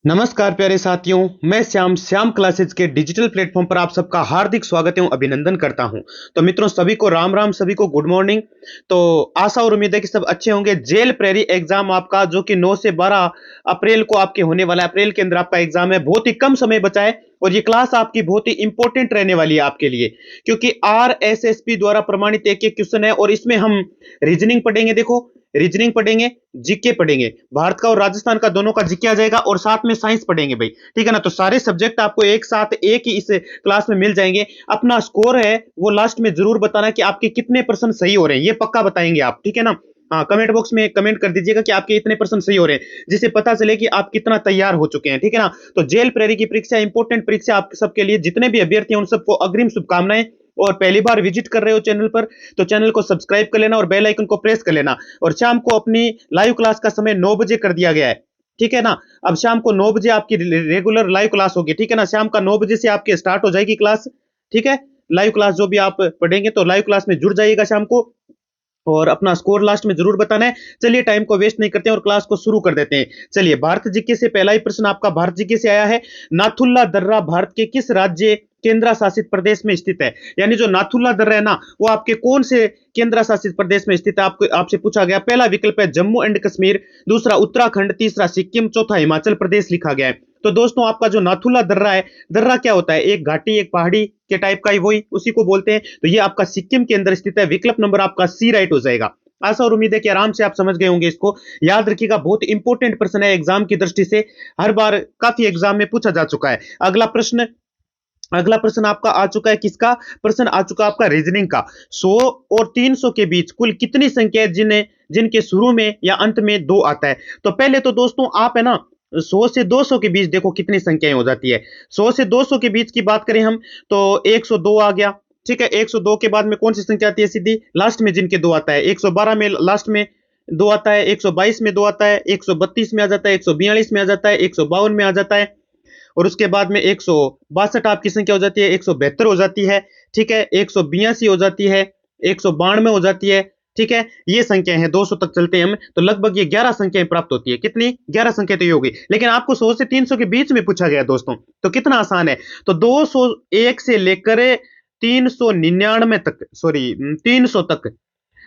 नमस्कार प्यारे साथियों, मैं श्याम क्लासेज के डिजिटल प्लेटफॉर्म पर आप सबका हार्दिक स्वागत एवं अभिनंदन करता हूं। तो मित्रों, सभी को राम राम, सभी को गुड मॉर्निंग। तो आशा और उम्मीद है कि सब अच्छे होंगे। जेल प्रेरी एग्जाम आपका जो कि 9 से 12 अप्रैल को आपके होने वाला है। अप्रैल के अंदर आपका एग्जाम है। बहुत ही कम समय बचा है और ये क्लास आपकी बहुत ही इंपॉर्टेंट रहने वाली है आपके लिए, क्योंकि आरएसएसपी द्वारा प्रमाणित एक एक क्वेश्चन है और इसमें हम रीजनिंग पढ़ेंगे। देखो, रीजनिंग पढ़ेंगे, जीके पढ़ेंगे, भारत का और राजस्थान का दोनों का जीके आ जाएगा और साथ में साइंस पढ़ेंगे भाई। ठीक है ना। तो सारे सब्जेक्ट आपको एक साथ एक ही इस क्लास में मिल जाएंगे। अपना स्कोर है वो लास्ट में जरूर बताना कि आपके कितने परसेंट सही हो रहे हैं, ये पक्का बताएंगे आप। ठीक है ना। हाँ, कमेंट बॉक्स में कमेंट कर दीजिएगा कि आपके इतने परसेंट सही हो रहे हैं, जिससे पता चले कि आप कितना तैयार हो चुके हैं। ठीक है ना। तो जेल प्रेरी की परीक्षा इंपॉर्टेंट परीक्षा आप सबके लिए, जितने भी अभ्यर्थी हैं उन सबको अग्रिम शुभकामनाएं। और पहली बार विजिट कर रहे हो चैनल पर तो चैनल को सब्सक्राइब कर लेना और बेल आइकन को प्रेस कर लेना। और शाम को अपनी लाइव क्लास का समय 9 बजे कर दिया गया है। ठीक है ना। अब शाम को 9 बजे आपकी रेगुलर लाइव क्लास होगी। ठीक है ना। शाम का 9 बजे से आपके स्टार्ट हो जाएगी क्लास। ठीक है। लाइव क्लास जो भी आप पढ़ेंगे तो लाइव क्लास में जुड़ जाइएगा शाम को, और अपना स्कोर लास्ट में जरूर बताना है। चलिए, टाइम को वेस्ट नहीं करते हैं और क्लास को शुरू कर देते हैं। चलिए, भारत जीके से पहला ही प्रश्न आपका भारत जीके से आया है। नाथुल्ला दर्रा भारत के किस राज्य केंद्र शासित प्रदेश में स्थित है? यानी जो नाथुल्ला दर्रा है ना, वो आपके कौन से केंद्र शासित प्रदेश में स्थित है, आपको आपसे पूछा गया। पहला विकल्प है जम्मू एंड कश्मीर, दूसरा उत्तराखंड, तीसरा सिक्किम, चौथा हिमाचल प्रदेश लिखा गया है। तो दोस्तों, आपका जो नाथुल्ला दर्रा है, दर्रा क्या होता है? एक घाटी, एक पहाड़ी के टाइप का ही, वही उसी को बोलते हैं। तो ये आपका सिक्किम के अंदर स्थित है। विकल्प नंबर आपका सी राइट हो जाएगा। आशा और उम्मीद है कि आराम से आप समझ गए होंगे। इसको याद रखिएगा, बहुत इंपॉर्टेंट प्रश्न है एग्जाम की दृष्टि से। हर बार काफी एग्जाम में पूछा जा चुका है। अगला प्रश्न आपका आ चुका है। किसका प्रश्न आ चुका है? आपका रीजनिंग का। 100 और 300 के बीच कुल कितनी संख्या है जिनके शुरू में या अंत में 2 आता है? तो पहले तो दोस्तों आप है ना, 100 से 200 के बीच देखो कितनी संख्याएं हो जाती है। 100 से 200 के बीच की बात करें हम तो 102 आ गया। ठीक है। 102 के बाद में कौन सी संख्या आती है? सीधी लास्ट में जिनके 2 आता है। 112 में लास्ट में 2 आता है, 122 में 2 आता है, 132 में आ जाता है, 142 में आ जाता है, 152 में आ जाता है, और उसके बाद में 162 आपकी संख्या हो जाती है, 172 हो जाती है। ठीक है। 182 हो जाती है, 192 हो जाती है। ठीक है। ये संख्या है, 200 तक चलते हैं हम तो लगभग ये 11 संख्याएं प्राप्त होती है। कितनी? 11 संख्या तो ये होगी। लेकिन आपको 100 से 300 के बीच में पूछा गया दोस्तों, तो कितना आसान है। तो 201 से लेकर 399 तक, सॉरी 300 तक।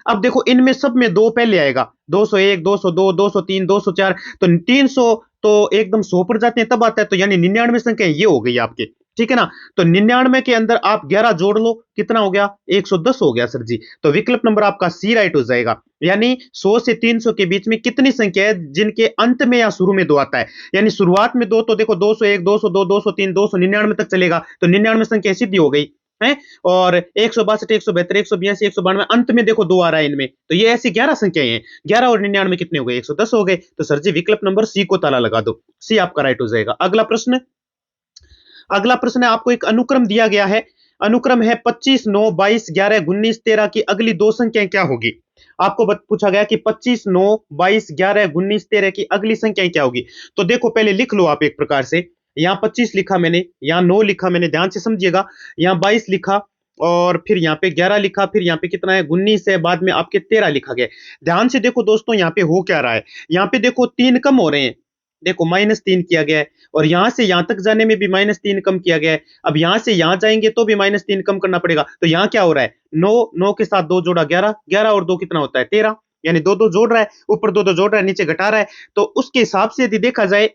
अब देखो, इनमें सब में 2 पहले आएगा। 201, 202, 203, 204, तो 300 तो एकदम 100 पर जाते हैं तब आता है। तो यानी 99 संख्या ये हो गई आपके। ठीक है ना। तो 99 के अंदर आप 11 जोड़ लो, कितना हो गया? 110 हो गया सर जी। तो विकल्प नंबर आपका सी राइट हो जाएगा। यानी 100 से 300 के बीच में कितनी संख्या है जिनके अंत में या शुरू में 2 आता है? यानी शुरुआत में 2 तो देखो 201, 202, 203, 299 तक चलेगा। तो 99 संख्या सिद्धि हो गई है। और 162, 172, 182, 192, अंत में देखो 2 आ रहा है इनमें। तो ये ऐसी 11 संख्याएं हैं। 11 और 99 कितने हो गए? 110 हो गए। तो सर जी, विकल्प नंबर सी को ताला लगा दो। सी आपका राइट हो जाएगा। अगला प्रश्न है, आपको एक अनुक्रम दिया गया है। अनुक्रम है 25, 9, 22, 11, 19, 13 की अगली 2 संख्याएं क्या होगी? आपको पूछा गया कि 25, 9, 22, 11, 19, 13 की अगली संख्याएं क्या होगी? तो देखो, पहले लिख लो आप एक प्रकार से। यहां 25 लिखा मैंने, यहां 9 लिखा मैंने, ध्यान से समझिएगा। यहां 22 लिखा, और फिर यहाँ पे 11 लिखा, फिर यहाँ पे कितना है? 19 है, बाद में आपके 13 लिखा गया। ध्यान से देखो दोस्तों, यहाँ पे हो क्या रहा है। यहाँ पे देखो 3 कम हो रहे हैं। देखो -3 किया गया है, और यहां से यहां तक जाने में भी -3 कम किया गया है। अब यहां से यहां जाएंगे तो भी -3 कम करना पड़ेगा। तो यहां क्या हो रहा है? 9, 9 के साथ 2 जोड़ा 11, 11 और 2 कितना होता है? 13। यानी 2 2 जोड़ रहा है, ऊपर 2 2 जोड़ रहा है, नीचे घटा रहा है। तो उसके हिसाब से यदि देखा जाए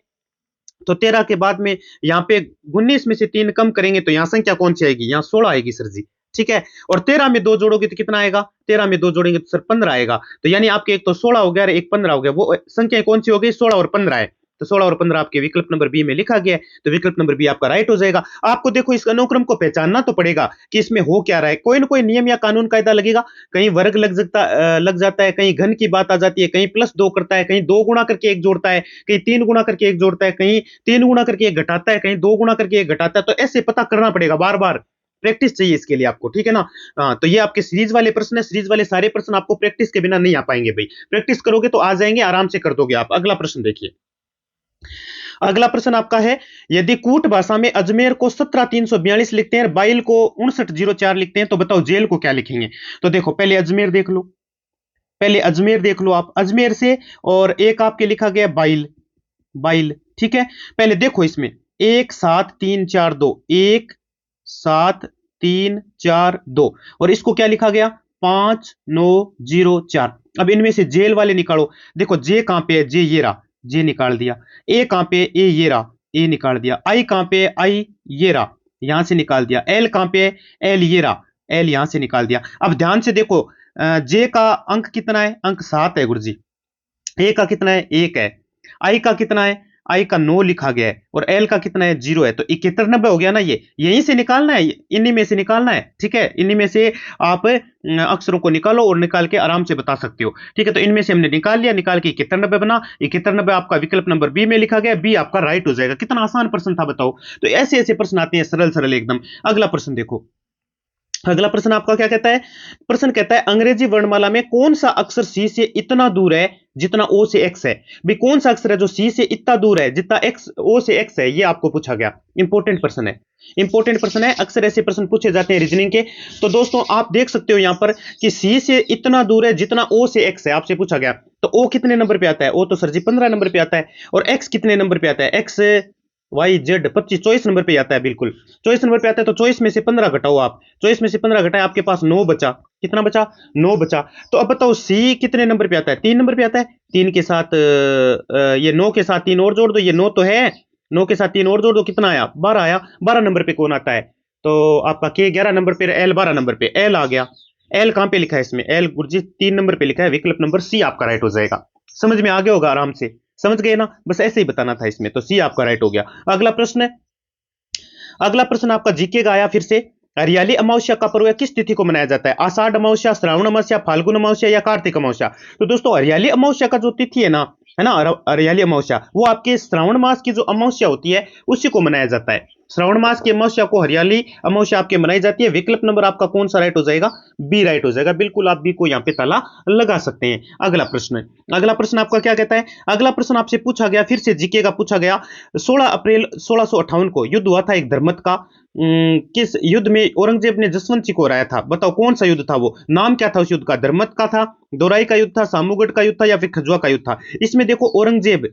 तो 13 के बाद में यहाँ पे 19 में से 3 कम करेंगे तो यहाँ संख्या कौन सी आएगी? यहाँ 16 आएगी सर जी। ठीक है। और 13 में 2 जोड़ोगे तो कितना आएगा? 13 में 2 जोड़ेंगे तो सर 15 आएगा। तो यानी आपके एक तो 16 हो गया और एक 15 हो गया। वो संख्या कौन सी हो गई? 16 और 15 है। तो 16 और 15 आपके विकल्प नंबर बी में लिखा गया है। तो विकल्प नंबर बी आपका राइट हो जाएगा। आपको देखो, इस अनुक्रम को पहचानना तो पड़ेगा कि इसमें हो क्या रहा है। कोई ना कोई नियम या कानून कायदा लगेगा। कहीं वर्ग लग जाता है, कहीं घन की बात आ जाती है, कहीं +2 करता है, कहीं 2 गुणा करके 1 जोड़ता है, कहीं 3 गुणा करके 1 जोड़ता है, कहीं 3 गुणा करके 1 घटाता है, कहीं 2 गुणा करके 1 घटाता है। तो ऐसे पता करना पड़ेगा, बार बार प्रैक्टिस चाहिए इसके लिए आपको। ठीक है ना। हाँ, तो ये आपके सीरीज वाले प्रश्न है। सीरीज वाले सारे प्रश्न आपको प्रैक्टिस के बिना नहीं आ पाएंगे भाई। प्रैक्टिस करोगे तो आ जाएंगे, आराम से कर दोगे आप। अगला प्रश्न देखिए। अगला प्रश्न आपका है, यदि कूट भाषा में अजमेर को 17,342 लिखते हैं और बाइल को 5904 लिखते हैं तो बताओ जेल को क्या लिखेंगे? तो देखो, पहले अजमेर देख लो। पहले अजमेर देख लो आप, अजमेर से। और एक आपके लिखा गया बाइल। बाइल। ठीक है, पहले देखो इसमें 1 7 3 4 2, 1 7 3 4 2, और इसको क्या लिखा गया 5 9 0 4। अब इनमें से जेल वाले निकालो। देखो जे कहां पे है, जे ये रहा, जे निकाल दिया। ए कहां पे, ए ये रहा, ए निकाल दिया। आई कहां पे, आई ये रहा, यहां से निकाल दिया। एल कहां पे, एल ये रहा, एल यहां से निकाल दिया। अब ध्यान से देखो, जे का अंक कितना है, अंक 7 है गुरुजी। ए का कितना है, 1 है। आई का कितना है, आई का 9 लिखा गया है, और एल का कितना है, 0 है। तो 71 90 हो गया ना, ये यहीं से निकालना है, इन्हीं में से निकालना है। ठीक है, इन्हीं में से आप अक्षरों को निकालो और निकाल के आराम से बता सकते हो। ठीक है, तो इनमें से हमने निकाल लिया, निकाल के 71 90 बना। 71 90 आपका विकल्प नंबर बी में लिखा गया, बी आपका राइट हो जाएगा। कितना आसान प्रश्न था बताओ। तो ऐसे ऐसे प्रश्न आते हैं, सरल सरल एकदम। अगला प्रश्न देखो, अगला प्रश्न आपका क्या कहता है। प्रश्न कहता है अंग्रेजी वर्णमाला में कौन सा अक्षर सी से इतना दूर है जितना ओ से एक्स है। भी कौन सा अक्षर है जो सी से इतना दूर है जितना एक्स ओ से एक्स है, ये आपको पूछा गया। इंपॉर्टेंट प्रश्न है, इंपॉर्टेंट प्रश्न है। अक्सर ऐसे प्रश्न पूछे जाते हैं रीजनिंग के। तो दोस्तों आप देख सकते हो यहां पर कि सी से इतना दूर है जितना ओ से एक्स है, आपसे पूछा गया। तो ओ कितने नंबर पे आता है, ओ तो सर जी 15 नंबर पे आता है। और एक्स कितने नंबर पे आता है, एक्स वाई जेड 25 24 नंबर पे आता है, बिल्कुल 24 नंबर पे आता है। तो 24 में से 15 घटाओ आप, 24 में से 15 घटाए, आपके पास 9 बचा। कितना बचा, 9 बचा। तो अब बताओ सी कितने नंबर पे आता है, 3 नंबर पे आता है। 3 के साथ ये 9 के साथ 3 और जोड़ दो, ये 9 तो है, 9 के साथ 3 और जोड़ दो, कितना आया, 12 आया। 12 नंबर पे कौन आता है, तो आपका के 11 नंबर पे, एल 12 नंबर पे, एल आ गया। एल कहां पे लिखा है इसमें, एल गुरुजी 3 नंबर पे लिखा है, विकल्प नंबर सी आपका राइट हो जाएगा। समझ में आ गया होगा आराम से, समझ गए ना, बस ऐसे ही बताना था इसमें। तो सी आपका राइट हो गया। अगला प्रश्न है, अगला प्रश्न आपका जीके का आया फिर से। हरियाली अमावस्या का पर्व किस तिथि को मनाया जाता है, आषाढ़ अमावस्या, श्रावण अमावस्या, फाल्गुन अमावस्या या कार्तिक अमावस्या। तो दोस्तों हरियाली अमावस्या का जो तिथि है ना, हरियाली अमावस्या, वो आपके श्रावण मास की जो अमावस्या होती है उसी को मनाया जाता है। श्रावण मास की अमावस्या को हरियाली अमावस्या आपके मनाई जाती है। विकल्प नंबर आपका कौन सा राइट हो जाएगा, बी राइट हो जाएगा। बिल्कुल आप बी को यहाँ पे ताला लगा सकते हैं। अगला प्रश्न, अगला प्रश्न आपका क्या कहता है। अगला प्रश्न आपसे पूछा गया, फिर से जीके का पूछा गया। 16 अप्रैल 1658 को युद्ध हुआ था एक धर्मत का। किस युद्ध में औरंगजेब ने जसवंत सिंह को हराया था, बताओ कौन सा युद्ध था वो, नाम क्या था उस युद्ध का, धर्मत का था, दोराई का युद्ध था, सामूगढ़ का युद्ध था, या फिर खजुआ का युद्ध था। इसमें देखो औरंगजेब,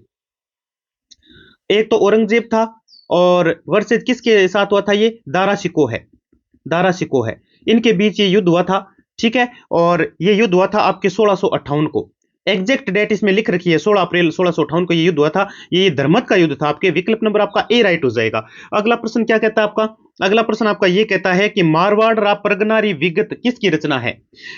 एक तो औरंगजेब था, और वर्सेज किसके साथ हुआ था, ये दारा शिकोह है, दारा शिकोह है, इनके बीच ये युद्ध हुआ था। ठीक है, और ये युद्ध हुआ था आपके 1658 को। एग्जैक्ट डेट इसमें लिख रखी है, 16 अप्रैल 1658 को ये युद्ध हुआ था। ये धर्मत का युद्ध था। आपके विकल्प नंबर आपका ए राइट हो जाएगा। अगला प्रश्न क्या कहता है आपका, अगला प्रश्न आपका ये कहता है कि मारवाड़ रा प्रगनारी विगत किसकी रचना है।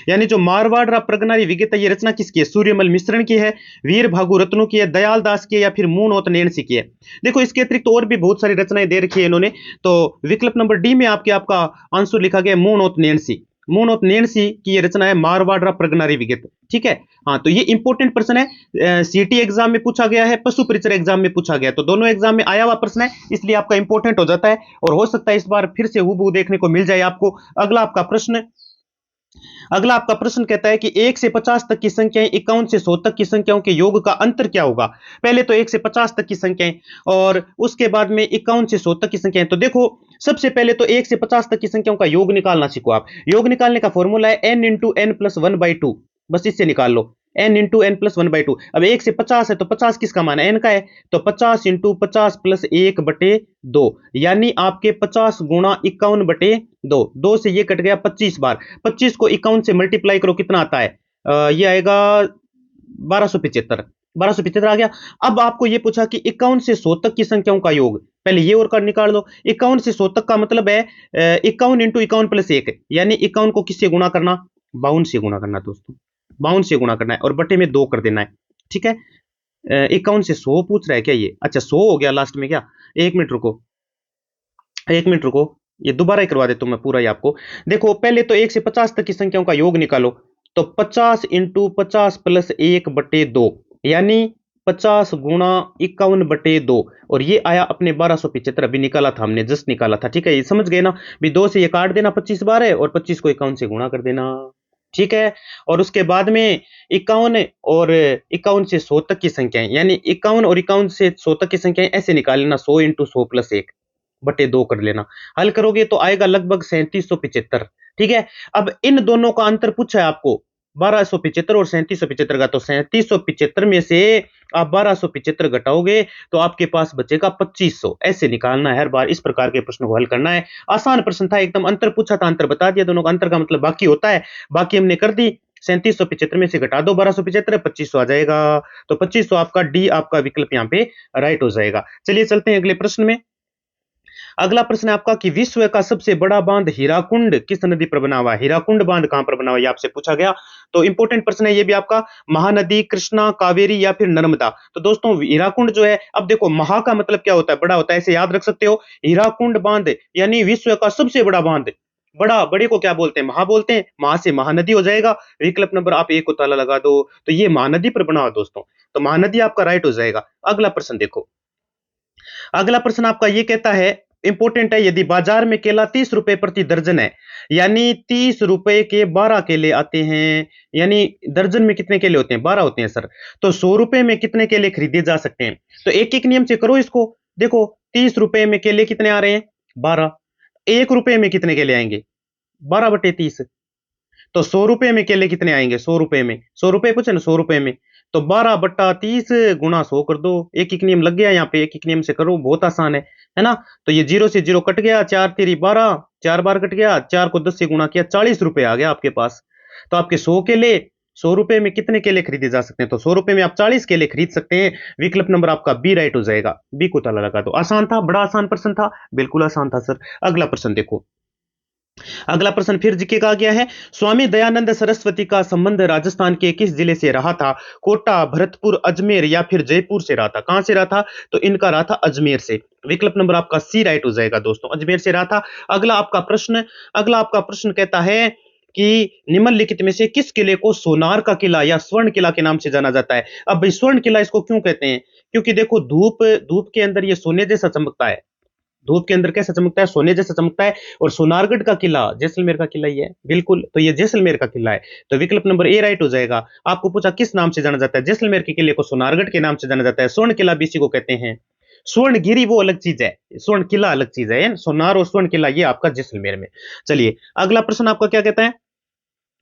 यानी जो मारवाड़ रा प्रगनारी विगत है, ये रचना किसकी है, सूर्यमल मिश्रण की है, वीर भागु रत्नों की है, दयाल दास की है, या फिर मूनोत नैणसी की है। देखो इसके अतिरिक्त तो और भी बहुत सारी रचनाएं दे रखी है इन्होंने। तो विकल्प नंबर डी में आपका आंसर लिखा गया मूनोत नैणसी। मूनोत नैणसी की ये रचना है मारवाड़ रा प्रगनारी विगत। ठीक है, हाँ, तो ये इंपॉर्टेंट प्रश्न है, सीटी एग्जाम में पूछा गया है, पशु परिचय एग्जाम में पूछा गया। तो दोनों एग्जाम में आया हुआ प्रश्न है, इसलिए आपका इंपॉर्टेंट हो जाता है, और हो सकता है इस बार फिर से हूबहू देखने को मिल जाए आपको। अगला आपका प्रश्न, अगला आपका प्रश्न कहता है कि 1 से 50 तक की संख्याएं, 51 से 100 तक की संख्याओं के योग का अंतर क्या होगा। पहले तो 1 से 50 तक की संख्याएं, और उसके बाद में 51 से 100 तक की संख्याएं। तो देखो सबसे पहले तो 1 से 50 तक की संख्याओं का योग निकालना सीखो आप। योग निकालने का फॉर्मूला है n इंटू एन प्लस 1/2, बस इससे निकाल लो, n इंटू एन प्लस 1/2। अब 1 से 50 है तो 50 किसका मान है, n का है, तो 50 इंटू 50 प्लस 1/2, यानी आपके 50 गुणा 51/2। 2 से ये कट गया 25 बार, 25 को 51 से मल्टीप्लाई करो, कितना आता है, ये आएगा 1275, 1275 आ गया। अब आपको ये पूछा कि 51 से 100 तक की संख्याओं का योग, पहले ये और कर निकाल लो। 51 से 100 तक का मतलब है 51 इंटू 51 प्लस 1, यानी 51 को किससे गुणा करना, 52 से गुणा करना दोस्तों, 52 से गुणा करना है, और बटे में 2 कर देना है। ठीक है, 51 से 100 पूछ रहा है क्या ये, अच्छा 100 हो गया लास्ट में क्या, 1 मिनट रुको, 1 मिनट रुको, ये दोबारा ही करवा देता हूं मैं पूरा ही आपको। देखो पहले तो 1 से 50 तक की संख्याओं का योग निकालो। तो 50 इंटू 50 प्लस 1/2, यानी 50 गुणा 51/2, और ये आया अपने 1275, अभी निकाला था हमने, जस्ट निकाला था। ठीक है, ये समझ गए ना, भी 2 से ये काट देना 25 बार है, और 25 को 51 से गुणा कर देना। ठीक है, और उसके बाद में 51 और 51 से 100 तक की संख्याएं, यानी 51 और 51 से 100 तक की संख्याएं ऐसे निकाल लेना, 100 इंटू 100 प्लस 1/2 कर लेना। हल करोगे तो आएगा लगभग 3775। ठीक है, अब इन दोनों का अंतर पूछा है आपको, 1275 और 3775 का, तो 3775 में से आप 1275 घटाओगे तो आपके पास बचेगा 2500। ऐसे निकालना है हर बार, इस प्रकार के प्रश्न को हल करना है। आसान प्रश्न था एकदम, अंतर पूछा था, अंतर बता दिया, दोनों का अंतर का मतलब बाकी होता है, बाकी हमने कर दी। 3775 में से घटा दो 1275, 2500 आ जाएगा। तो 2500 आपका डी, आपका विकल्प यहाँ पे राइट हो जाएगा। चलिए चलते हैं अगले प्रश्न में। अगला प्रश्न है आपका कि विश्व का सबसे बड़ा बांध हीराकुंड किस नदी पर बना हुआ है? हीराकुंड बांध कहां पर बना हुआ है, ये आपसे पूछा गया। तो इंपॉर्टेंट प्रश्न है ये भी आपका। महानदी, कृष्णा, कावेरी या फिर नर्मदा? तो दोस्तों हीराकुंड जो है, अब देखो महा का मतलब क्या होता है, बड़ा होता है, ऐसे याद रख सकते हो। हीराकुंड बांध यानी विश्व का सबसे बड़ा बांध, बड़ा, बड़े को क्या बोलते हैं, महा बोलते हैं। महा से महानदी हो जाएगा। विकल्प नंबर आप एक को ताला लगा दो, तो ये महानदी पर बना हुआ दोस्तों, तो महानदी आपका राइट हो जाएगा। अगला प्रश्न देखो, अगला प्रश्न आपका ये कहता है, इंपॉर्टेंट है, यदि बाजार में केला 30 रुपए प्रति दर्जन है, यानी 30 रुपए के 12 केले आते हैं, यानी दर्जन में कितने केले होते हैं, 12 होते हैं सर, तो 100 रुपए में कितने केले खरीदे जा सकते हैं? तो एक एक नियम से करो इसको। देखो 30 रुपए में केले कितने आ रहे हैं, 12। 1 रुपए में कितने केले आएंगे, 12/30। तो 100 रुपए में केले कितने आएंगे, 100 रुपए में, 100 रुपए पूछे ना, 100 रुपए में, तो 12/30 गुणा 100 कर दो। एक एक नियम लग गया यहाँ पे, एक एक नियम से करो, बहुत आसान है ना। तो ये 0 से 0 कट गया, 4 तेरी 12, 4 बार कट गया, 4 को 10 से गुणा किया, 40 रुपए आ गया आपके पास। तो आपके 100 केले, 100 रुपए में कितने केले खरीदे जा सकते हैं, तो 100 रुपए में आप 40 केले खरीद सकते हैं। विकल्प नंबर आपका बी राइट हो जाएगा। बी को ताला लगा दो। आसान था, बड़ा आसान प्रश्न था, बिल्कुल आसान था सर। अगला प्रश्न देखो, अगला प्रश्न फिर जीके का आ गया है। स्वामी दयानंद सरस्वती का संबंध राजस्थान के किस जिले से रहा था? कोटा, भरतपुर, अजमेर या फिर जयपुर से रहा था? कहां से रहा था? तो इनका रहा था अजमेर से। विकल्प नंबर आपका सी राइट हो जाएगा दोस्तों, अजमेर से रहा था। अगला आपका प्रश्न, अगला आपका प्रश्न कहता है कि निम्नलिखित में से किस किले को सोनार का किला या स्वर्ण किला के नाम से जाना जाता है? अब भाई स्वर्ण किला इसको क्यों कहते हैं? क्योंकि देखो धूप, धूप के अंदर ये सोने जैसा चमकता है। धूप के अंदर कैसा चमकता है, सोने जैसा चमकता है। और सोनारगढ़ का किला जैसलमेर का किला ही है, बिल्कुल, तो ये जैसलमेर का किला है। तो विकल्प नंबर ए राइट हो जाएगा। आपको पूछा किस नाम से जाना जाता है, जैसलमेर के किले को सोनारगढ़ के नाम से जाना जाता है। स्वर्ण किला भी इसी को कहते हैं। स्वर्ण गिरी वो अलग चीज है, स्वर्ण किला अलग चीज है। सोनार और स्वर्ण किला ये आपका जैसलमेर में। चलिए अगला प्रश्न आपका क्या कहता है,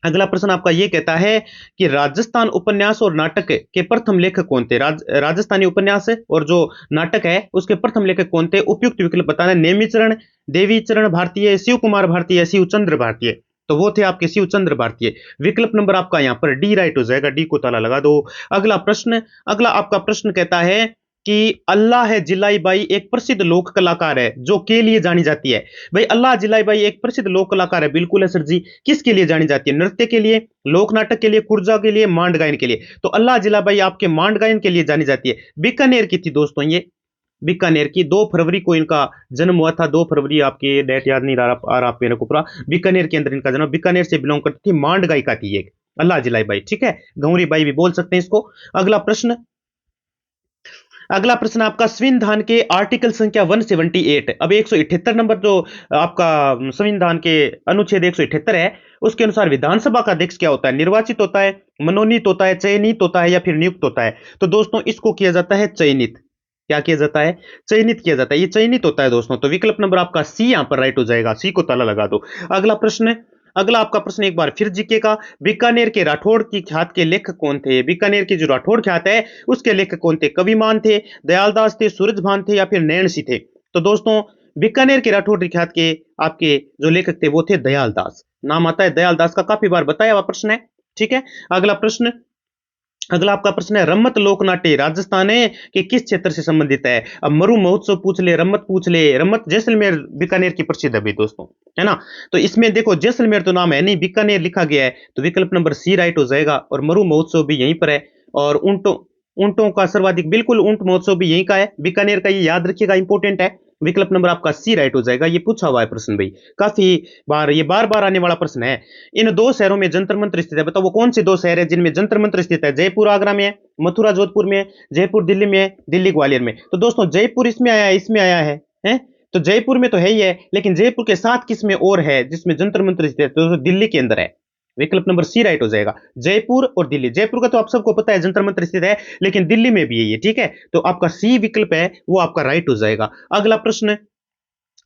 अगला प्रश्न आपका ये कहता है कि राजस्थान उपन्यास और नाटक के प्रथम लेखक कौन थे? राजस्थानी उपन्यास और जो नाटक है उसके प्रथम लेखक कौन थे? उपयुक्त विकल्प बताना है। नेमिचरण, देवीचरण भारतीय, शिव कुमार भारतीय, शिवचंद्र भारतीय? तो वो थे आपके शिवचंद्र भारतीय। विकल्प नंबर आपका यहाँ पर डी राइट हो जाएगा। डी को ताला लगा दो। अगला प्रश्न, अगला आपका प्रश्न कहता है कि अल्लाह है जिलाई बाई एक प्रसिद्ध लोक कलाकार है जो के लिए जानी जाती है। भाई अल्लाह जिलाई बाई एक प्रसिद्ध लोक कलाकार है, बिल्कुल है सर जी। किसके लिए जानी जाती है? नृत्य के लिए, लोक नाटक के लिए, कुर्जा के लिए, मांड गायन के लिए? तो अल्लाह जिलाबाई आपके मांड गायन के लिए जानी जाती है। बीकानेर की थी दोस्तों ये, बीकानेर की। 2 फरवरी को इनका जन्म हुआ था। 2 फरवरी, आपके डेट याद नहीं आ रहा मेरे को पूरा। बीकानेर के अंदर इनका जन्म, बीकानेर से बिलोंग करती थी, मांड गायिका थी एक, अल्लाह जिलाई बाई, ठीक है, गौरी बाई भी बोल सकते हैं इसको। अगला प्रश्न, अगला प्रश्न आपका संविधान के आर्टिकल संख्या 178, अब 178 नंबर जो आपका संविधान के अनुच्छेद 178 है उसके अनुसार विधानसभा का अध्यक्ष क्या होता है? निर्वाचित होता है, मनोनीत होता है, चयनित होता है या फिर नियुक्त होता है? तो दोस्तों इसको किया जाता है चयनित। क्या किया जाता है? चयनित किया जाता है, ये चयनित होता है दोस्तों। तो विकल्प नंबर आपका सी यहां पर राइट हो जाएगा। सी को ताला लगा दो। अगला प्रश्न, अगला आपका प्रश्न एक बार फिर जीके का। बीकानेर के राठौड़ की ख्यात के लेखक कौन थे? बीकानेर की जो राठौड़ ख्यात है उसके लेखक कौन थे? कविमान थे, दयालदास थे, सूरजभान थे या फिर नैणसी थे? तो दोस्तों बीकानेर के राठौड़ की ख्यात के आपके जो लेखक थे वो थे दयालदास। नाम आता है दयालदास का, काफी बार बताया हुआ प्रश्न है, ठीक है। अगला प्रश्न, अगला आपका प्रश्न है रम्मत लोक नाट्य राजस्थान के किस क्षेत्र से संबंधित है? अब मरु महोत्सव पूछ ले, रम्मत पूछ ले। रम्मत जैसलमेर बीकानेर की प्रसिद्ध है भाई दोस्तों, है ना। तो इसमें देखो जैसलमेर तो नाम है नहीं, बीकानेर लिखा गया है, तो विकल्प नंबर सी राइट हो जाएगा। और मरु महोत्सव भी यहीं पर है। और ऊंटों, ऊंटों का सर्वाधिक, बिल्कुल ऊंट महोत्सव भी यहीं का है, बीकानेर का, ये याद रखिएगा, इंपॉर्टेंट है। विकल्प नंबर आपका सी राइट हो जाएगा। ये पूछा हुआ है प्रश्न भाई, काफी बार, ये बार बार आने वाला प्रश्न है। इन 2 शहरों में जंतर मंत्र स्थित है, बताओ वो कौन से 2 शहर है जिनमें जंतर मंत्र स्थित है? जयपुर आगरा में है, मथुरा जोधपुर में है, जयपुर दिल्ली में है, दिल्ली ग्वालियर में? तो दोस्तों जयपुर इसमें आया है, इसमें आया है? तो जयपुर में तो है ही है, लेकिन जयपुर के साथ किस में और है जिसमें जंतर मंत्र स्थित है? तो दिल्ली के अंदर है। विकल्प नंबर सी राइट हो जाएगा। जयपुर और दिल्ली, जयपुर का तो आप सबको पता है जंतर मंत्र स्थित है, लेकिन दिल्ली में भी है ये, ठीक है। तो आपका सी विकल्प है वो आपका राइट हो जाएगा। अगला प्रश्न,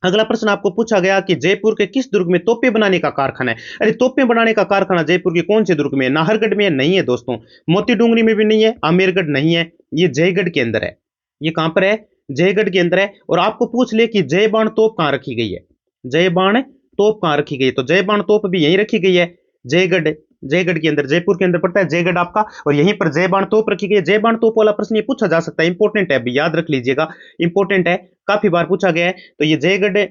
अगला प्रश्न आपको पूछा गया कि जयपुर के किस दुर्ग में तोपे बनाने का कारखाना है। अरे तोपे बनाने का कारखाना जयपुर के कौन से दुर्ग में है? नाहरगढ़ में नहीं है दोस्तों, मोती डूंगरी में भी नहीं है, आमेरगढ़ नहीं है, ये जयगढ़ के अंदर है। ये कहां पर है? जयगढ़ के अंदर है। और आपको पूछ ले कि जय बाण तोप कहां रखी गई है? जय बाण तोप कहां रखी गई है? तो जय बाण तोप भी यहीं रखी गई है, जयगढ़। जयगढ़ के अंदर, जयपुर के अंदर पड़ता है जयगढ़ आपका, और यहीं पर जय बाण तोप रखी गई है। जय बाण तोप वाला प्रश्न ये पूछा जा सकता है, इंपॉर्टेंट है, अभी याद रख लीजिएगा, इंपॉर्टेंट है, काफी बार पूछा गया है। तो ये जयगढ़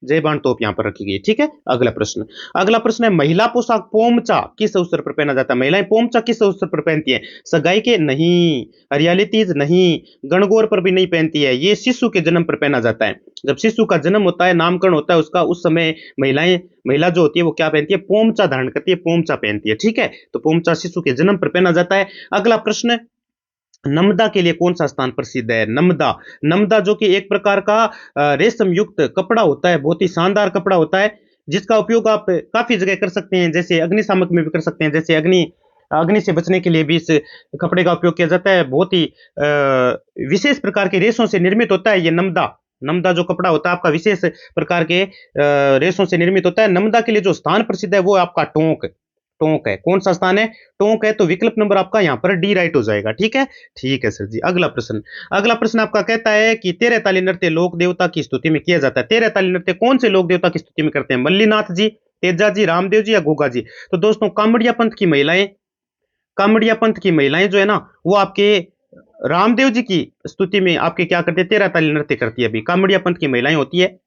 जय बाण तोप यहां पर रखी गई है, ठीक है। अगला प्रश्न है, महिला पोशाक पोमचा किस अवसर पर पहना जाता है? महिलाएं पोमचा किस अवसर पर पहनती हैं? सगाई के नहीं, हरियाली तीज नहीं, गणगौर पर भी नहीं पहनती है, ये शिशु के जन्म पर पहना जाता है। जब शिशु का जन्म होता है, नामकरण होता है उसका, उस समय महिला जो होती है वो क्या पहनती है? पोमचा धारण करती है, पोमचा पहनती है, ठीक है। तो पोमचा शिशु के जन्म पर पहना जाता है। अगला प्रश्न, नमदा के लिए कौन सा स्थान प्रसिद्ध है? नमदा, नमदा जो कि एक प्रकार का रेशम युक्त कपड़ा होता है, बहुत ही शानदार कपड़ा होता है, जिसका उपयोग आप काफी जगह कर सकते हैं, जैसे अग्निशामक में भी कर सकते हैं, जैसे अग्नि अग्नि से बचने के लिए भी इस कपड़े का उपयोग किया जाता है। बहुत ही विशेष प्रकार के रेशों से निर्मित होता है ये नमदा। नमदा जो कपड़ा होता है आपका विशेष प्रकार के रेशों से निर्मित होता है। नमदा के लिए जो स्थान प्रसिद्ध है वो आपका टोंक, टोंक है। कौन सा स्थान है? टोंक है। तो विकल्प नंबर आपका यहाँ पर डी राइट हो जाएगा, ठीक है। ठीक है सर जी। अगला प्रश्न आपका कहता है कि तेरह ताली नृत्य लोक देवता की स्तुति में किया जाता है। तेरह ताली नृत्य कौन से लोक देवता की स्तुति में करते हैं? मल्लीनाथ जी, तेजा जी, रामदेव जी या गोगा जी? तो दोस्तों कामड़िया पंथ की महिलाएं जो है ना, वो आपके रामदेव जी की स्तुति में आपके क्या करते हैं? तेरह ताली नृत्य करती है। अभी कामड़िया पंथ की महिलाएं होती है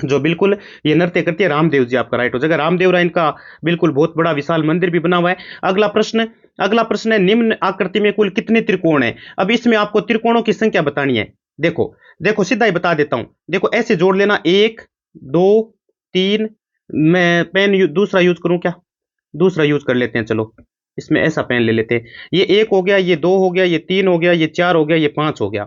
जो बिल्कुल ये नृत्य करती है। रामदेव जी आपका राइट हो जाएगा। रामदेव राय इनका बिल्कुल बहुत बड़ा विशाल मंदिर भी बना हुआ है। अगला प्रश्न है, निम्न आकृति में कुल कितने त्रिकोण है? अब इसमें आपको त्रिकोणों की संख्या बतानी है। देखो देखो सीधा ही बता देता हूं। देखो ऐसे जोड़ लेना, एक, दो, तीन। मैं पेन दूसरा यूज करूं क्या? दूसरा यूज कर लेते हैं, चलो इसमें ऐसा पेन ले लेते हैं। ये एक हो गया, ये दो हो गया, ये तीन हो गया, ये चार हो गया, ये पांच हो गया।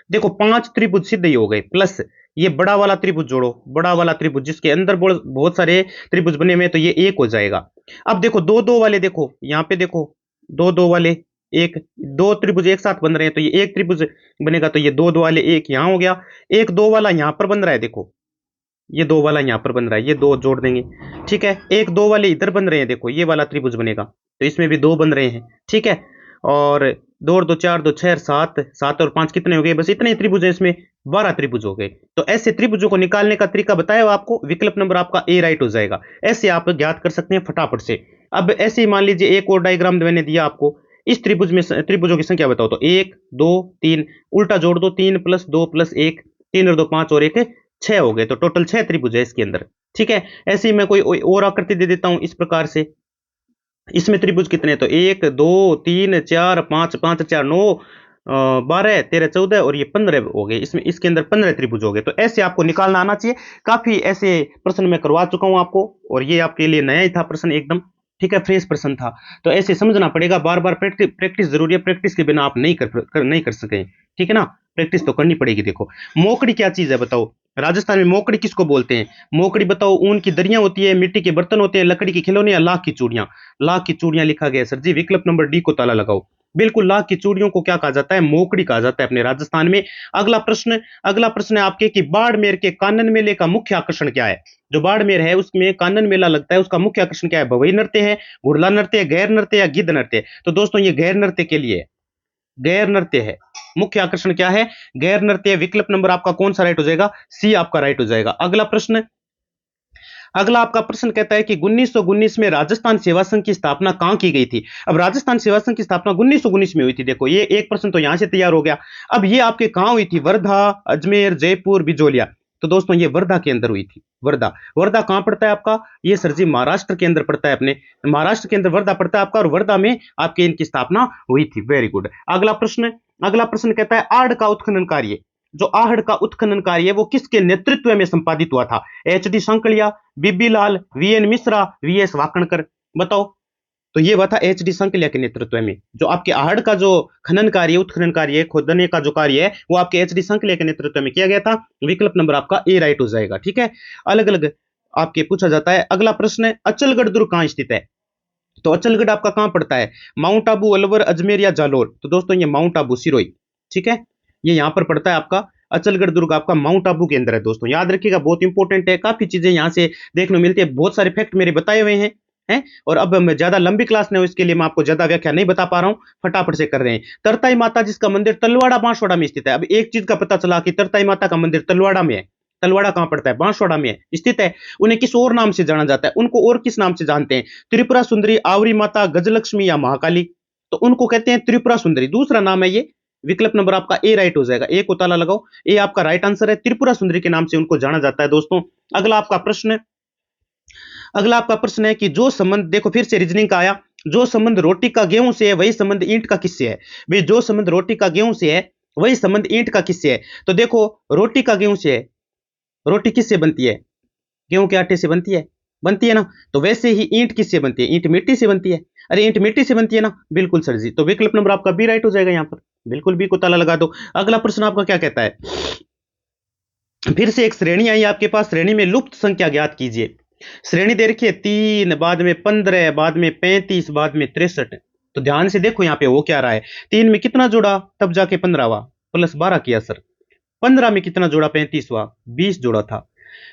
देखो पांच त्रिभुज सीधे ही हो गए, प्लस ये बड़ा वाला त्रिभुज जोड़ो, बड़ा वाला त्रिभुज जिसके अंदर बहुत सारे त्रिभुज बने हुए हैं, तो ये एक हो जाएगा। अब देखो दो दो वाले, देखो यहाँ पे देखो, दो दो वाले, एक दो त्रिभुज एक साथ बन रहे हैं, तो ये एक त्रिभुज बनेगा। तो ये दो दो वाले एक यहाँ हो गया, एक दो वाला यहाँ पर बन रहा है, देखो ये दो वाला यहाँ पर बन रहा है, ये दो जोड़ देंगे, ठीक है। एक दो वाले इधर बन रहे हैं, देखो ये वाला त्रिभुज बनेगा, तो इसमें भी दो बन रहे हैं, ठीक है। और दो और दो चार, दो छह, सात, सात और पांच कितने हो गए? बस इतने ही त्रिभुज हैं इसमें, 12 त्रिभुज हो गए। तो ऐसे त्रिभुजों को निकालने का तरीका बताया हुआ आपको, विकल्प नंबर आपका ए राइट हो जाएगा। ऐसे आप ज्ञात कर सकते हैं फटाफट से। अब ऐसे ही मान लीजिए एक और डायग्राम मैंने दिया आपको, इस त्रिभुज में त्रिभुजों की संख्या बताओ। तो एक, दो, तीन, उल्टा जोड़ दो, तीन प्लस दो प्लस एक, तीन और दो पांच और एक छह हो गए, तो टोटल छह त्रिभुज है इसके अंदर, ठीक है। ऐसे ही मैं कोई और आकृति दे देता हूं इस प्रकार से। इसमें त्रिभुज कितने? तो एक, दो, तीन, चार, पांच, पांच चार नौ, 12, 13, 14 और ये 15 हो गए। इसमें इसके अंदर 15 त्रिभुज हो गए। तो ऐसे आपको निकालना आना चाहिए। काफी ऐसे प्रश्न मैं करवा चुका हूं आपको, और ये आपके लिए नया ही था प्रश्न एकदम, ठीक है, फ्रेश प्रश्न था। तो ऐसे समझना पड़ेगा, बार बार प्रैक्टिस जरूरी है, प्रैक्टिस के बिना आप नहीं कर सके, ठीक है ना। प्रैक्टिस तो करनी पड़ेगी। देखो मोकड़ी क्या चीज है बताओ? राजस्थान में मोकड़ी किसको बोलते हैं? मोकड़ी बताओ, ऊन की दरियां होती है, मिट्टी के बर्तन होते हैं, लकड़ी के खिलौने या लाख की चूड़ियां? लाख की चूड़ियां लिखा गया सर जी, विकल्प नंबर डी को ताला लगाओ। बिल्कुल, लाख की चूड़ियों को क्या कहा जाता है? मोकड़ी कहा जाता है अपने राजस्थान में। अगला प्रश्न है आपके कि बाड़मेर के कानन मेले का मुख्य आकर्षण क्या है? जो बाड़मेर है उसमें कानन मेला लगता है, उसका मुख्य आकर्षण क्या है? भवई नृत्य है, घुड़ला नृत्य है, गैर नृत्य या गिद्ध नृत्य? तो दोस्तों ये गैर नृत्य के लिए है, गैर नृत्य है। मुख्य आकर्षण क्या है? गैर नृत्य। विकल्प नंबर आपका कौन सा राइट हो जाएगा? सी आपका राइट हो जाएगा। अगला आपका प्रश्न कहता है कि 1919 में राजस्थान सेवा संघ की स्थापना कहां की गई थी? अब राजस्थान सेवा संघ की स्थापना 1919 में हुई थी। देखो ये एक प्रश्न तो यहां से तैयार हो गया। अब ये आपके कहां हुई थी? वर्धा, अजमेर, जयपुर, बिजोलिया? तो दोस्तों ये वर्धा के अंदर हुई थी। वर्धा, वर्धा कहां पड़ता है आपका? ये सर जी महाराष्ट्र के अंदर पड़ता है, अपने महाराष्ट्र के अंदर वर्धा पड़ता है आपका, और वर्धा में आपके इनकी स्थापना हुई थी। Very good. अगला प्रश्न कहता है आहड़ का उत्खनन कार्य, जो आहड़ का उत्खनन कार्य है वो किसके नेतृत्व में संपादित हुआ था? H D Sankalia, B B Lal, V N Mishra, V S Wakankar? बताओ। तो ये हुआ था एच डी संकलिया के नेतृत्व में। जो आपके आहड़ का जो खनन कार्य, उत्खनन कार्य, खोदने का जो कार्य है, वो आपके एच डी संकलिया के नेतृत्व में किया गया था। विकल्प नंबर आपका ए राइट हो जाएगा, ठीक है। अलग अलग आपके पूछा जाता है। अगला प्रश्न है, अचलगढ़ दुर्ग कहां स्थित है? तो अचलगढ़ आपका कहां पड़ता है? माउंट आबू, अलवर, अजमेर या जालोर? तो दोस्तों ये माउंट आबू, सिरोही, ठीक है, ये यहां पर पड़ता है आपका अचलगढ़ दुर्ग आपका माउंट आबू के अंदर है दोस्तों, याद रखिएगा, बहुत इंपॉर्टेंट है, काफी चीजें यहाँ से देखने को मिलती है, बहुत सारे फैक्ट मेरे बताए हुए हैं। और अब मैं ज्यादा लंबी क्लास नहीं हो, इसके लिए मैं आपको ज्यादा व्याख्या नहीं बता पा रहा हूँ, फटाफट से कर रहे हैं। तरताई माता जिसका मंदिर तलवाड़ा बांसवाड़ा में स्थित है। अब एक चीज का पता चला कि तरताई माता का मंदिर तलवाड़ा में है। तलवाड़ा कहां पड़ता है? बांसवाड़ा में स्थित है। उन्हें किस और नाम से जाना जाता है? उनको और किस नाम से जानते हैं? त्रिपुरा सुंदरी, आवरी माता, गजलक्ष्मी या महाकाली? तो उनको कहते हैं त्रिपुरा सुंदरी, दूसरा नाम है ये। विकल्प नंबर आपका ए राइट हो जाएगा, ए को ताला लगाओ, ए आपका राइट आंसर है। त्रिपुरा सुंदरी के नाम से उनको जाना जाता है दोस्तों। अगला आपका प्रश्न है कि जो संबंध, देखो फिर से रीजनिंग का आया, जो संबंध रोटी का गेहूं से है वही संबंध ईंट का किससे है? भाई जो संबंध रोटी का गेहूं से है वही संबंध ईंट का किससे है? तो देखो रोटी का गेहूं से है, रोटी किससे बनती है? गेहूं के आटे से बनती है ना। तो वैसे ही ईंट किससे बनती है? ईंट मिट्टी से बनती है। अरे ईंट मिट्टी से बनती है ना, बिल्कुल सर जी। तो विकल्प नंबर आपका बी राइट हो जाएगा यहाँ पर, बिल्कुल बी को ताला लगा दो। अगला प्रश्न आपका क्या कहता है? फिर से एक श्रेणी आई आपके पास, श्रेणी में लुप्त संख्या ज्ञात कीजिए। श्रेणी दे रखी है 3, बाद में 15, बाद में 35, बाद में 63। तो ध्यान से देखो यहाँ पे वो क्या रहा है। 3 में कितना जोड़ा तब जाके 15 हुआ, प्लस 12 किया सर। 15 में कितना जोड़ा? 35 हुआ, 20 जोड़ा था।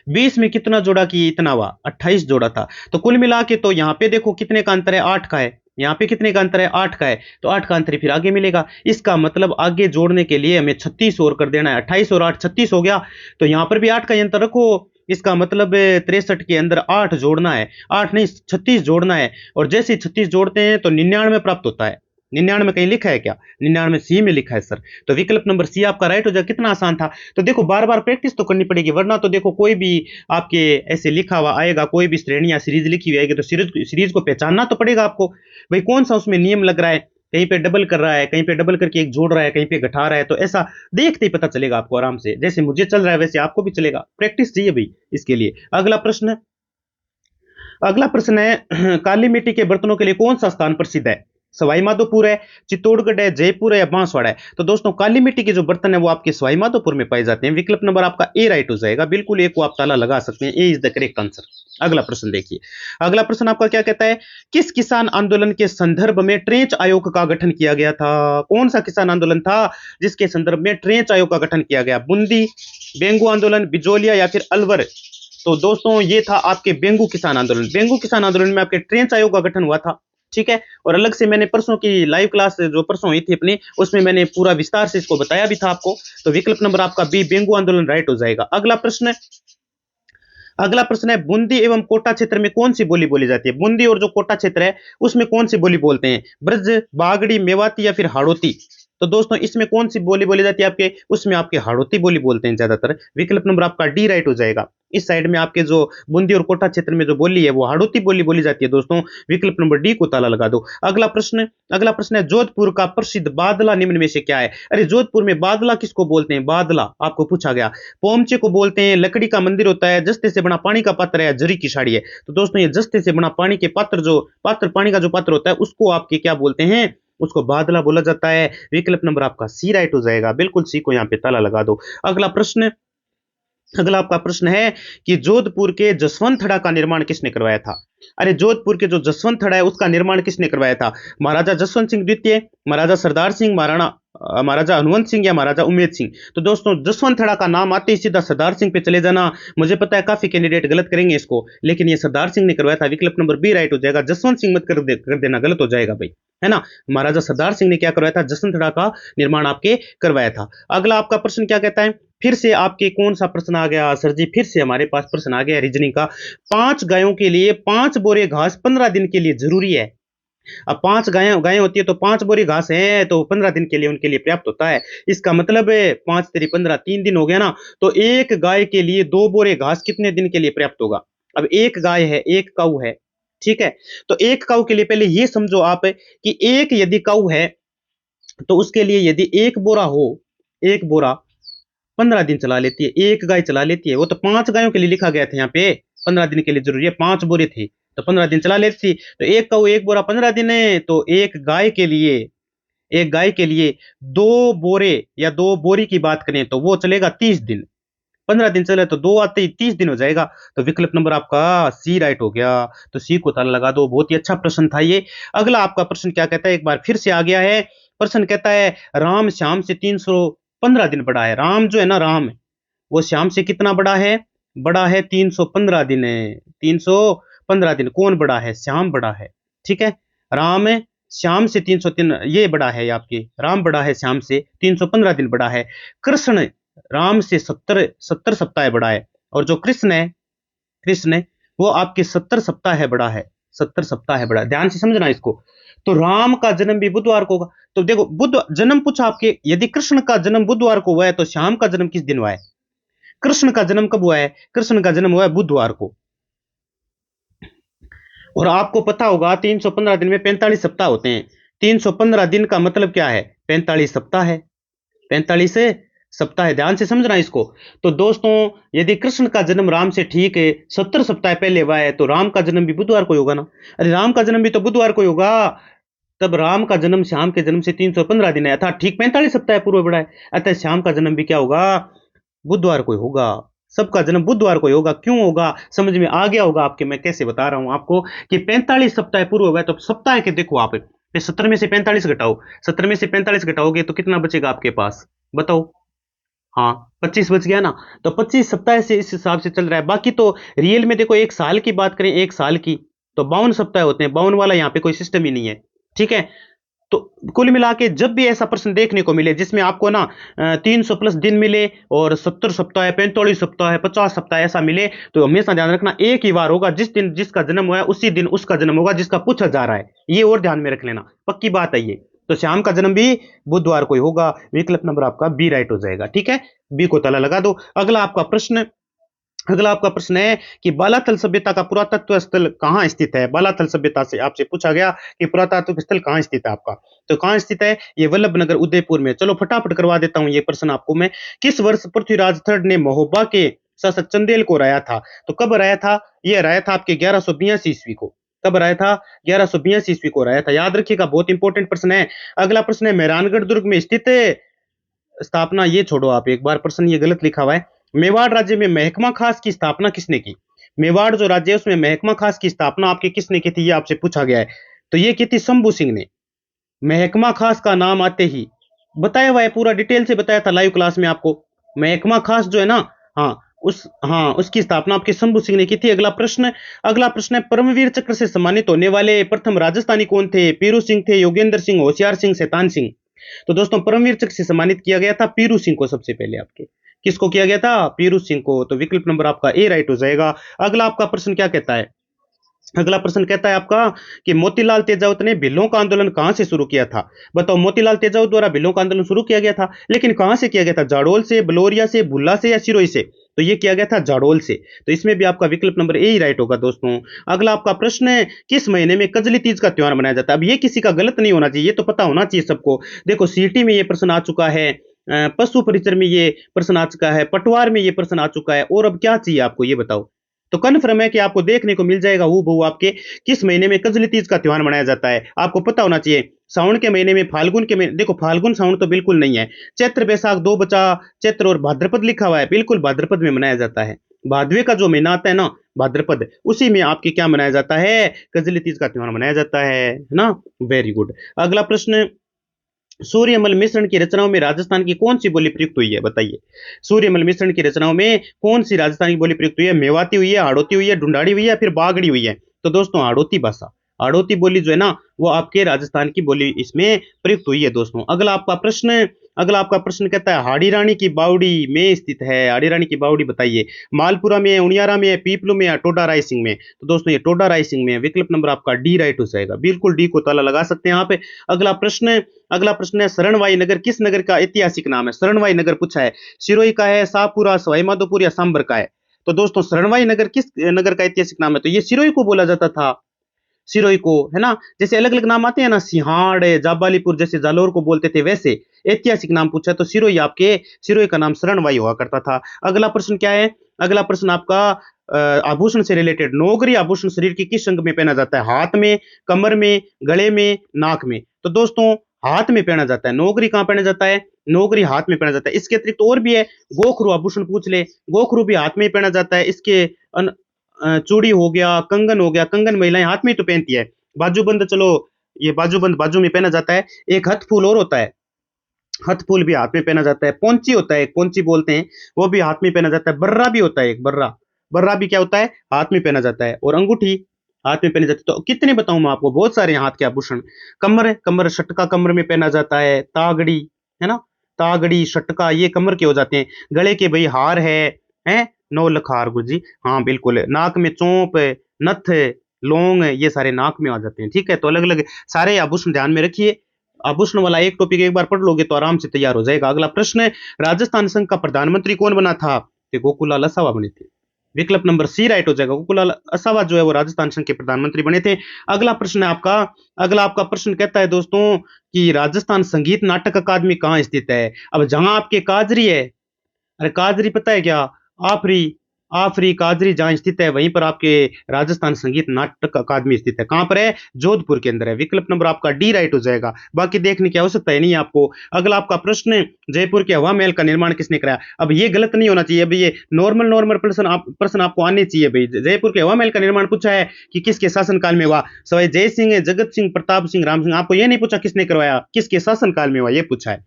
20 में कितना जोड़ा कि इतना हुआ? 28 जोड़ा था। तो कुल मिला के तो यहाँ पे देखो कितने का अंतर है? 8 का है। यहाँ पे कितने का अंतर है? 8 का है। तो 8 का अंतर फिर आगे मिलेगा। इसका मतलब आगे जोड़ने के लिए हमें 36 और कर देना है। 28 और 8 36 हो गया। तो यहाँ पर भी 8 का अंतर रखो। इसका मतलब 63 के अंदर 8 जोड़ना है, 8 नहीं 36 जोड़ना है। और जैसे 36 जोड़ते हैं तो 99 प्राप्त होता है। 99 कहीं लिखा है क्या? 99 सी में लिखा है सर। तो विकल्प नंबर सी आपका राइट हो जाए। कितना आसान था। तो देखो बार बार प्रैक्टिस तो करनी पड़ेगी, वरना तो देखो कोई भी आपके ऐसे लिखा हुआ आएगा, कोई भी श्रेणी या सीरीज लिखी हुई आएगी तो सीरीज को पहचानना तो पड़ेगा आपको। भाई कौन सा उसमें नियम लग रहा है, कहीं पे डबल कर रहा है, कहीं पे डबल करके एक जोड़ रहा है, कहीं पे घटा रहा है। तो ऐसा देखते ही पता चलेगा आपको आराम से, जैसे मुझे चल रहा है वैसे आपको भी चलेगा। प्रैक्टिस चाहिए भाई इसके लिए। अगला प्रश्न है काली मिट्टी के बर्तनों के लिए कौन सा स्थान प्रसिद्ध है? सवाई माधोपुर है, चित्तौड़गढ़ है, जयपुर है या बांसवाड़ा है? तो दोस्तों काली मिट्टी के जो बर्तन है वो आपके सवाई माधोपुर में पाए जाते हैं। विकल्प नंबर आपका ए राइट हो जाएगा, बिल्कुल ए को आप ताला लगा सकते हैं। ए इज द करेक्ट आंसर। अगला प्रश्न देखिए, अगला प्रश्न आपका क्या कहता है? किस किसान आंदोलन के संदर्भ में ट्रेंच आयोग का गठन किया गया था? कौन सा किसान आंदोलन था जिसके संदर्भ में ट्रेंच आयोग का गठन किया गया? बूंदी, बेंगू आंदोलन, बिजोलिया या फिर अलवर? तो दोस्तों ये था आपके बेंगू किसान आंदोलन। बेंगू किसान आंदोलन में आपके ट्रेंच आयोग का गठन हुआ था, ठीक है। और अलग से मैंने परसों की लाइव क्लास जो परसों हुई थी अपनी, उसमें मैंने पूरा विस्तार से इसको बताया भी था आपको। तो विकल्प नंबर आपका बी बेंगू आंदोलन राइट हो जाएगा। अगला प्रश्न है बूंदी एवं कोटा क्षेत्र में कौन सी बोली बोली जाती है? बूंदी और जो कोटा क्षेत्र है उसमें कौन सी बोली बोलते हैं? ब्रज, बागड़ी, मेवाती या फिर हाड़ौती? तो दोस्तों इसमें कौन सी बोली बोली जाती है आपके? उसमें आपके हाड़ौती बोली बोलते हैं ज्यादातर। विकल्प नंबर आपका डी राइट हो जाएगा। इस साइड में आपके जो बूंदी और कोटा क्षेत्र में जो बोली है वो हाड़ौती बोली बोली जाती है दोस्तों। विकल्प नंबर डी को ताला लगा दो। अगला प्रश्न है जोधपुर का प्रसिद्ध बादला निम्न में से क्या है? अरे जोधपुर में बादला किसको बोलते हैं? बादला आपको पूछा गया। पोमचे को बोलते हैं, लकड़ी का मंदिर होता है, जस्ते से बना पानी का पात्र है, जरी की साड़ी है। तो दोस्तों ये जस्ते से बना पानी के पात्र पानी का जो पात्र होता है उसको आपके क्या बोलते हैं? उसको बादला बोला जाता है। विकल्प नंबर आपका सी राइट हो जाएगा, बिल्कुल सी को यहाँ पे ताला लगा दो। अगला आपका प्रश्न है कि जोधपुर के जसवंतथड़ा का निर्माण किसने करवाया था? अरे जोधपुर के जो जसवंतथड़ा है उसका निर्माण किसने करवाया था? महाराजा जसवंत सिंह द्वितीय, महाराजा सरदार सिंह, महाराजा हनुमंत सिंह या महाराजा उमेद सिंह? तो दोस्तों जसवंतथड़ा का नाम आते ही सीधा सरदार सिंह पे चले जाना। मुझे पता है काफी कैंडिडेट गलत करेंगे इसको, लेकिन ये सरदार सिंह ने करवाया था। विकल्प नंबर बी राइट हो जाएगा। जसवंत सिंह मत कर देना, गलत हो जाएगा भाई, है ना। महाराजा सरदार सिंह ने क्या करवाया था? जसवंतथड़ा का निर्माण आपके करवाया था। अगला आपका प्रश्न क्या कहता है? फिर से आपके कौन सा प्रश्न आ गया सर जी? फिर से हमारे पास प्रश्न आ गया रीजनिंग का। 5 गायों के लिए 5 बोरे घास 15 दिन के लिए जरूरी है। अब 5 गायें होती है तो 5 बोरी घास है तो 15 दिन के लिए उनके लिए पर्याप्त होता है। इसका मतलब है 5 तेरी 15, 3 दिन हो गया ना। तो एक गाय के लिए 2 बोरे घास कितने दिन के लिए पर्याप्त होगा? अब एक गाय है, एक काऊ है, ठीक है। तो एक काऊ के लिए पहले ये समझो आप कि एक यदि काऊ है तो उसके लिए यदि एक बोरा हो, एक बोरा 15 दिन चला लेती है, एक गाय चला लेती है। वो तो 5 गायों के लिए लिखा गया था यहाँ पे, 15 दिन के लिए जरूरी है, 5 बोरे थे तो 15 दिन चला लेती। तो एक का वो एक बोरा 15 दिन है, तो एक गाय के लिए 2 बोरे या 2 बोरी की बात करें तो वो चलेगा 30 दिन। 15 दिन चले तो 2 आते ही 30 दिन हो जाएगा। तो विकल्प नंबर आपका सी राइट हो गया। तो सी को ताला लगा दो। बहुत ही अच्छा प्रश्न था ये। अगला आपका प्रश्न क्या कहता है? एक बार फिर से आ गया है। प्रश्न कहता है राम श्याम से 315 दिन बड़ा है। राम जो है ना, राम वो श्याम से कितना बड़ा है? बड़ा है 315 दिन है, 315 दिन। कौन बड़ा है? श्याम बड़ा है। ठीक है, राम श्याम से 303 ये बड़ा है आपके, राम बड़ा है श्याम से 315 दिन बड़ा है। कृष्ण राम से 70 सप्ताह बड़ा है, और जो कृष्ण वो आपके 70 सप्ताह है बड़ा है, 70 सप्ताह है बड़ा। ध्यान से समझना इसको। तो राम का जन्म भी बुधवार को होगा। तो देखो, बुध जन्म पूछा आपके, यदि कृष्ण का जन्म बुधवार को हुआ है तो श्याम का जन्म किस दिन हुआ है? कृष्ण का जन्म कब हुआ है? कृष्ण का जन्म हुआ है बुधवार को। और आपको पता होगा 315 दिन में 45 सप्ताह होते हैं। 315 दिन का मतलब क्या है? 45 सप्ताह है, 45 सप्ताह है। ध्यान से समझना इसको। तो दोस्तों, यदि कृष्ण का जन्म राम से ठीक है 70 सप्ताह पहले हुआ है, तो राम का जन्म भी बुधवार को ही होगा ना। अरे राम का जन्म भी तो बुधवार को ही होगा, तब राम का जन्म श्याम के जन्म से 315 दिन है, अर्थात ठीक 45 सप्ताह पूर्व बढ़ा है। अतः श्याम का जन्म भी क्या होगा? बुधवार को ही होगा। सबका जन्म बुधवार को ही होगा। क्यों होगा? समझ में आ गया होगा आपके, मैं कैसे बता रहा हूं आपको कि 45 सप्ताह पूर्व होगा। तो सप्ताह के देखो आप, 70 में से 45 घटाओ, 70 में से 45 घटाओगे तो कितना बचेगा आपके पास? बताओ। हाँ, 25 बच गया ना। तो 25 सप्ताह से इस हिसाब से चल रहा है। बाकी तो रियल में देखो, एक साल की बात करें, एक साल की तो 52 सप्ताह होते हैं। 52 वाला यहाँ पे कोई सिस्टम ही नहीं है। ठीक है, तो कुल मिला के जब भी ऐसा प्रश्न देखने को मिले जिसमें आपको ना 300 प्लस दिन मिले और 70 सप्ताह है, 45 सप्ताह है, 50 सप्ताह ऐसा मिले, तो हमेशा ध्यान रखना एक ही बार होगा। जिस दिन जिसका जन्म हुआ है उसी दिन उसका जन्म होगा जिसका पूछा जा रहा है। ये और ध्यान में रख लेना, पक्की बात है ये। तो श्याम का जन्म भी बुधवार को ही होगा। विकल्प नंबर आपका बी राइट हो जाएगा। ठीक है, बी को ताला लगा दो। अगला आपका प्रश्न है कि बालाथल सभ्यता का पुरातत्व स्थल कहाँ स्थित है? बालाथल सभ्यता से आपसे पूछा गया कि पुरातत्व स्थल कहाँ स्थित है आपका। तो कहाँ स्थित है? ये वल्लभनगर उदयपुर में। चलो फटाफट करवा देता हूं ये प्रश्न आपको मैं। किस वर्ष पृथ्वीराज थर्ड ने महोबा के शासक चंदेल को हराया था? तो कब हराया था? ये हराया था आपके 1182 ईस्वी को। कब हराया था? 1182 ईस्वी को हराया था। याद रखिएगा, बहुत इंपॉर्टेंट प्रश्न है। अगला प्रश्न है, मेहरानगढ़ दुर्ग में स्थित स्थापना, ये छोड़ो आप, एक बार प्रश्न ये गलत लिखा हुआ है। मेवाड़ राज्य में महकमा खास की स्थापना किसने की? मेवाड़ जो राज्य है उसमें महकमा खास की स्थापना आपके किसने की थी? ये आपसे पूछा गया है। तो ये की थी शंभू सिंह ने। महकमा खास का नाम आते ही बताया हुआ है, पूरा डिटेल से बताया था लाइव क्लास में आपको। महकमा खास जो है ना, हाँ उसकी स्थापना आपके शंभू सिंह ने की थी। अगला प्रश्न है, परमवीर चक्र से सम्मानित होने वाले प्रथम राजस्थानी कौन थे? पीरू सिंह थे, योगेंद्र सिंह, होशियार सिंह, शैतान सिंह। तो दोस्तों, परमवीर चक्र से सम्मानित किया गया था पीरू सिंह को सबसे पहले आपके। किसको किया गया था? पीरू सिंह को। तो विकल्प नंबर आपका ए राइट हो जाएगा। अगला आपका प्रश्न क्या कहता है? अगला प्रश्न कहता है आपका कि मोतीलाल तेजावत ने भिल्लों का आंदोलन कहां से शुरू किया था? बताओ, मोतीलाल तेजावत द्वारा भिल्लों का आंदोलन शुरू किया गया था, लेकिन कहां से किया गया था? जाडोल से, बलोरिया से, भुल्ला से या सिरोही से? तो ये किया गया था जाडोल से। तो इसमें भी आपका विकल्प नंबर ए ही राइट होगा दोस्तों। अगला आपका प्रश्न है, किस महीने में कजली तीज का त्योहार मनाया जाता है? अब ये किसी का गलत नहीं होना चाहिए, ये तो पता होना चाहिए सबको। देखो, सीटी में ये प्रश्न आ चुका है, पशु परिचर में ये प्रश्न आ चुका है, पटवार में ये प्रश्न आ चुका है, और अब क्या चाहिए आपको ये बताओ। तो कन्फर्म है कि आपको देखने को मिल जाएगा हूबहू आपके किस महीने में कजली तीज का त्योहार मनाया जाता है। आपको पता होना चाहिए, सावन के महीने में, फाल्गुन के महीने, देखो फाल्गुन सावन तो बिल्कुल नहीं है। चैत्र बैसाख दो बचा, चैत्र और भाद्रपद लिखा हुआ है, बिल्कुल भाद्रपद में मनाया जाता है। भादवे का जो महीना आता है ना, भाद्रपद, उसी में आपके क्या मनाया जाता है? कजली तीज का त्योहार मनाया जाता है ना। Very good. अगला प्रश्न, सूर्यमल मिश्रण की रचनाओं में राजस्थान की कौन सी बोली प्रयुक्त हुई है? बताइए, सूर्यमल मिश्रण की रचनाओं में कौन सी राजस्थान की बोली प्रयुक्त हुई है? मेवाती हुई है, हाड़ौती हुई है, ढूंढाड़ी हुई है, फिर बागड़ी हुई है? तो दोस्तों, हाड़ौती भाषा, हाड़ौती बोली जो है ना, वो आपके राजस्थान की बोली इसमें प्रयुक्त हुई है दोस्तों। अगला आपका प्रश्न कहता है, हाड़ी रानी की बावड़ी में स्थित है। हाड़ी रानी की बावड़ी बताइए, मालपुरा में है, उनियारा में है, पीपलू में है, टोडा रायसिंह में? तो दोस्तों, ये टोडा रायसिंह में है। विकल्प नंबर आपका डी राइट हो जाएगा, बिल्कुल डी को ताला लगा सकते हैं आप। अगला प्रश्न है, शरणवाई नगर किस नगर का ऐतिहासिक नाम है? शरणवाई नगर पूछा है, सिरोही का है, शाहपुरा, सवाई माधोपुर या सांबर का है? तो दोस्तों, शरणवाई नगर किस नगर का ऐतिहासिक नाम है? तो ये सिरोही को बोला जाता था, सिरोही को, है ना। जैसे अलग अलग नाम आते हैं ना, सिंहाड़, जाबालीपुर, जैसे जालोर को बोलते थे, वैसे ऐतिहासिक नाम पूछा तो सिरोही का नाम शरणवाई हुआ करता था। अगला प्रश्न क्या है? अगला प्रश्न आपका आभूषण से रिलेटेड, नौगरी आभूषण शरीर के किस अंग में पहना जाता है? हाथ में, कमर में, गले में, नाक में? तो दोस्तों, हाथ में पहना जाता है। नौगरी कहाँ पहना जाता है? नौगरी हाथ में पहना जाता है। इसके अतिरिक्त और भी है, गोखरू आभूषण पूछ ले, गोखरू भी हाथ में ही पहना जाता है। इसके चूड़ी हो गया, कंगन हो गया, कंगन महिलाएं हाथ में ही तो पहनती है। बाजूबंद, चलो ये बाजूबंद बाजू में पहना जाता है। एक हथ फूल और होता है, हथफूल भी हाथ में पहना जाता है, पोंची होता है, एक पोंची बोलते हैं, वो भी हाथ में पहना जाता है, बर्रा भी होता है, एक बर्रा, बर्रा भी क्या होता है, हाथ में पहना जाता है, और अंगूठी हाथ में पहनी जाती है। तो कितने बताऊं मैं आपको, बहुत सारे हैं हाथ के आभूषण। कमर है, कमर शटका कमर में पहना जाता है, तागड़ी है ना, तागड़ी शटका ये कमर के हो जाते हैं। गले के भाई हार है नौ लखार गुजी, हाँ बिल्कुल। नाक में चौंप, नथ, लौंग, ये सारे नाक में आ जाते हैं। ठीक है, तो अलग अलग सारे आभूषण ध्यान में रखिए। आभूषण वाला एक टॉपिक एक बार पढ़ लोगे तो आराम से तैयार हो जाएगा। अगला प्रश्न है, राजस्थान संघ का प्रधानमंत्री कौन बना था? तो गोकुलाल असावा बने थे। विकल्प नंबर सी राइट हो जाएगा, गोकुलाल असावा जो है वो राजस्थान संघ के प्रधानमंत्री बने थे। अगला प्रश्न है आपका, अगला आपका प्रश्न कहता है दोस्तों कि राजस्थान संगीत नाटक अकादमी कहाँ स्थित है? अब जहां आपके काजरी है, अरे काजरी पता है क्या, आफरी, आफरी काजरी जहां स्थित है वहीं पर आपके राजस्थान संगीत नाटक अकादमी स्थित है। कहां पर है? जोधपुर के अंदर है। विकल्प नंबर आपका डी राइट हो जाएगा, बाकी देखने की आवश्यकता है नहीं आपको। अगला आपका प्रश्न है, जयपुर के हवा महल का निर्माण किसने कराया? अब ये गलत नहीं होना चाहिए, अब ये नॉर्मल नॉर्मल प्रश्न आपको आने चाहिए भाई। जयपुर के हवा महल का निर्माण पूछा है कि किसके शासनकाल में हुआ? सवाई जय सिंह, जगत सिंह, प्रताप सिंह, राम सिंह। आपको ये नहीं पूछा किसने करवाया, किसके शासनकाल में हुआ, ये पूछा है।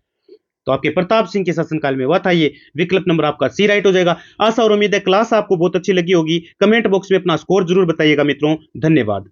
तो आपके प्रताप सिंह के शासनकाल में हुआ था ये। विकल्प नंबर आपका सी राइट हो जाएगा। आशा और उम्मीद है क्लास आपको बहुत अच्छी लगी होगी। कमेंट बॉक्स में अपना स्कोर जरूर बताइएगा मित्रों। धन्यवाद।